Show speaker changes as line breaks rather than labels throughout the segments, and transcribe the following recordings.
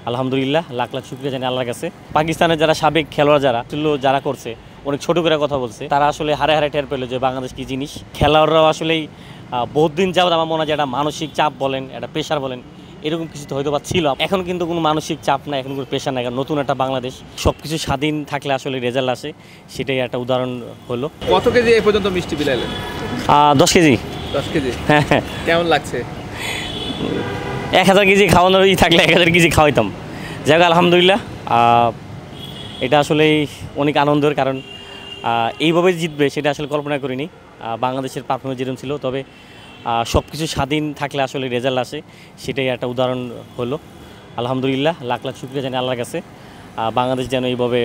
আলহামদুলিল্লাহ, লাখ লাখ শুকরিয়া জানি আল্লাহর কাছে। পাকিস্তানের যারা সাবেক খেলোয়াড় যারা করছে, অনেক ছোট করে কথা বলছে, তারা আসলে হারে হারে টের পেলো যে বাংলাদেশ কি জিনিস। খেলোয়াড়রাও আসলেই বহুত দিন যাবত আমার মনে হয় যে একটা মানসিক চাপ বলেন, একটা প্রেশার বলেন, এরকম কিছু তো হয়তো বা ছিল। এখন কিন্তু কোনো মানসিক চাপ নাই, এখন কোনো প্রেশার নাই, কারণ নতুন একটা বাংলাদেশ। সব কিছু স্বাধীন থাকলে আসলে রেজাল্ট আসে, সেটাই একটা উদাহরণ হলো।
কত কেজি এই পর্যন্ত মিষ্টি বিলাইলেন?
10 কেজি।
10 কেজি?
হ্যাঁ হ্যাঁ।
কেমন লাগছে?
1000 কেজি খাওয়ানোর থাকলে 1000 কেজি খাওয়াইতাম। যাই হোক, আলহামদুলিল্লাহ, এটা আসলেই অনেক আনন্দের, কারণ এইভাবে জিতবে সেটা আসলে কল্পনা করিনি। বাংলাদেশের পারফরমেন্স যেরকম ছিল, তবে সব কিছু স্বাধীন থাকলে আসলে রেজাল্ট আসে, সেটাই একটা উদাহরণ হলো। আলহামদুলিল্লাহ, লাখ লাখ শুকরিয়া জানি আল্লাহর কাছে। বাংলাদেশ যেন এইভাবে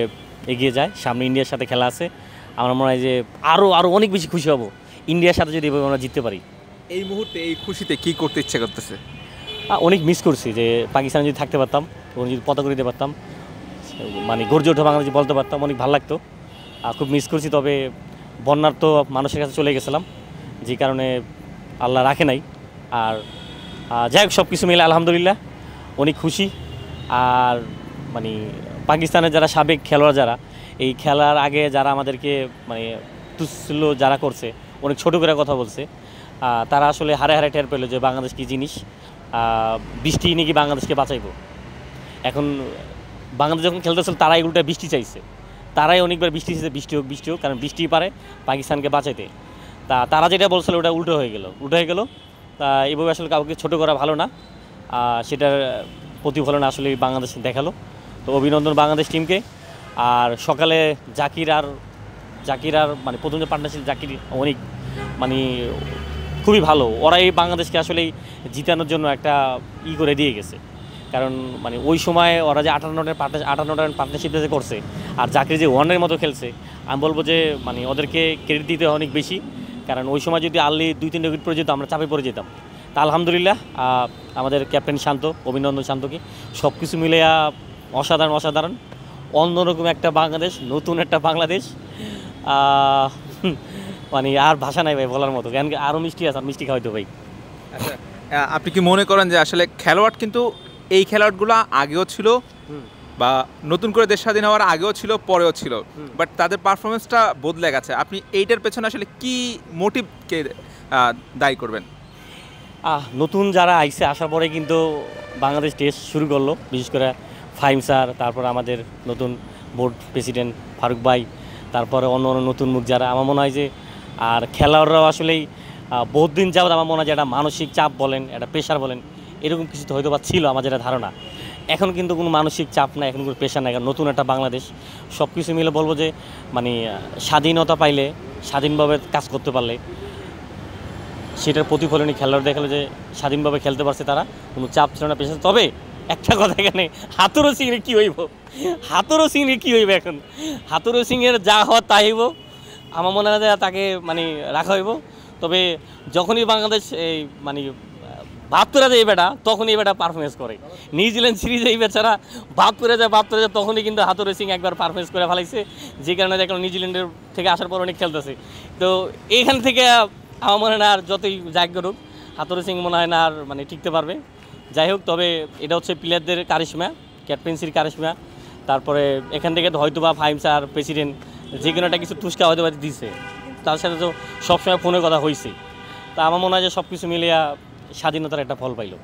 এগিয়ে যায়, সামনে ইন্ডিয়ার সাথে খেলা আছে। আমার মনে হয় যে আরও অনেক বেশি খুশি হব ইন্ডিয়ার সাথে যদি এভাবে আমরা জিততে পারি।
এই মুহূর্তে এই খুশিতে কি করতে ইচ্ছে করতেছে?
অনেক মিস করছি যে পাকিস্তানে যদি থাকতে পারতাম, ওখানে যদি পতাকা দিতে পারতাম, মানে গর্জে ওঠা বাংলাদেশ বলতে পারতাম, অনেক ভালো লাগতো। খুব মিস করছি। তবে বন্যার তো মানুষের কাছে চলে গেছিলাম, যে কারণে আল্লাহ রাখে নাই। আর যাই হোক, সব কিছু মিলে আলহামদুলিল্লাহ অনেক খুশি। আর মানে পাকিস্তানের যারা সাবেক খেলোয়াড় এই খেলার আগে যারা আমাদেরকে মানে তুচ্ছিল যারা করছে, অনেক ছোট করে কথা বলছে, তারা আসলে হারে হারে টের পেলো যে বাংলাদেশ কী জিনিস। বৃষ্টি নাকি বাংলাদেশকে বাঁচাইব। এখন বাংলাদেশ যখন খেলতেছিল, তারাই উল্টা বৃষ্টি চাইছে, তারাই অনেকবার বৃষ্টি চাইছে, বৃষ্টি হোক, কারণ বৃষ্টি পারে পাকিস্তানকে বাঁচাইতে। তারা যেটা বলছিল ওটা উল্টো হয়ে গেল। তা এভাবে আসলে কাউকে ছোটো করা ভালো না, সেটার প্রতিফলন আসলে বাংলাদেশ দেখালো। তো অভিনন্দন বাংলাদেশ টিমকে। আর সকালে জাকির আর মানে প্রথম যে পার্টনারশিপ, জাকির অনেক মানে খুবই ভালো। ওরাই বাংলাদেশকে আসলে জিতানোর জন্য একটা করে দিয়ে গেছে। কারণ মানে ওই সময় ওরা যে 58 রান পার্টনারশিপটা যে করছে, আর জাকির যে ওয়ানের মতো খেলছে, আমি বলবো যে মানে ওদেরকে ক্রেডিট দিতে অনেক বেশি। কারণ ওই সময় যদি আর্লি 2-3 উইকেট পড়ে যেত, আমরা চাপে পড়ে যেতাম। তা আলহামদুলিল্লাহ, আমাদের ক্যাপ্টেন শান্ত, অভিনন্দন শান্তকে। সব কিছু মিলে অসাধারণ অন্যরকম একটা বাংলাদেশ, নতুন একটা বাংলাদেশ। মানে আর ভাষা নাই ভাই বলার মতো, কেন আরও মিষ্টি আছে, আর মিষ্টি খাওয়াইতো ভাই।
আচ্ছা, আপনি কি মনে করেন যে আসলে খেলোয়াড় কিন্তু এই খেলোয়াড়গুলো আগেও ছিল, বা নতুন করে দেশ স্বাধীন হওয়ার আগেও ছিল, পরেও ছিল, বাট তাদের পারফরমেন্সটা বদলে গেছে? আপনি এইটার পেছনে আসলে কি মোটিভকে দায়ী করবেন?
নতুন যারা আসার পরে কিন্তু বাংলাদেশ টেস্ট শুরু করলো, বিশেষ করে ফাহিম স্যার, তারপর আমাদের নতুন বোর্ড প্রেসিডেন্ট ফারুক ভাই, তারপরে অন্য নতুন মুখ যারা, আমার মনে হয় যে আর খেলোয়াড়রাও আসলেই বহুত দিন যাবত আমার মনে হয় যে একটা মানসিক চাপ বলেন, একটা প্রেশার বলেন, এরকম কিছু তো হয়তো বা ছিল আমার যেটা ধারণা। এখন কিন্তু কোনো মানসিক চাপ নাই, এখন কোনো প্রেশার নাই, কারণ নতুন একটা বাংলাদেশ। সব কিছু মিলে বলবো যে মানে স্বাধীনতা পাইলে, স্বাধীনভাবে কাজ করতে পারলে, সেটার প্রতিফলনই খেলোয়াড় দেখালো যে স্বাধীনভাবে খেলতে পারছে তারা, কোনো চাপ ছিল না, প্রেশার। তবে একটা কথা, এখানে হাতুরু সিংয়ের কী হইব, এখন হাতুরু সিংয়ের যা হওয়ার তাই হইব। আমার মনে হয় যে তাকে মানে রাখা হইব। তবে যখনই বাংলাদেশ এই মানে ভাব করে যায় এই বেটা, তখনই এই বেটা পারফরমেন্স করে। নিউজিল্যান্ড সিরিজে এই বেচারা ভাব করে যায়, তখনই কিন্তু হাতুরু সিং একবার পারফরমেন্স করে ফেলাইছে, যে কারণে দেখলাম নিউজিল্যান্ডের থেকে আসার পর অনেক খেলতেছে। তো এইখান থেকে আমার মনে হয় না আর যতই যাক করুক, হাতুরু সিং মনে হয় না আর মানে টিকতে পারবে। যাই হোক, তবে এটা হচ্ছে প্লেয়ারদের কারিশমা, ক্যাপ্টেন্সির কারিশমা। তারপরে এখান থেকে হয়তো বা ফাহিম স্যার, প্রেসিডেন্ট, যে কোনো একটা কিছু টুস্কা হয়তো বা দিচ্ছে, তার সাথে তো সবসময় ফোনের কথা হয়েছে। তা আমার মনে হয় যে সব কিছু মিলিয়ে স্বাধীনতার একটা ফল পাইল।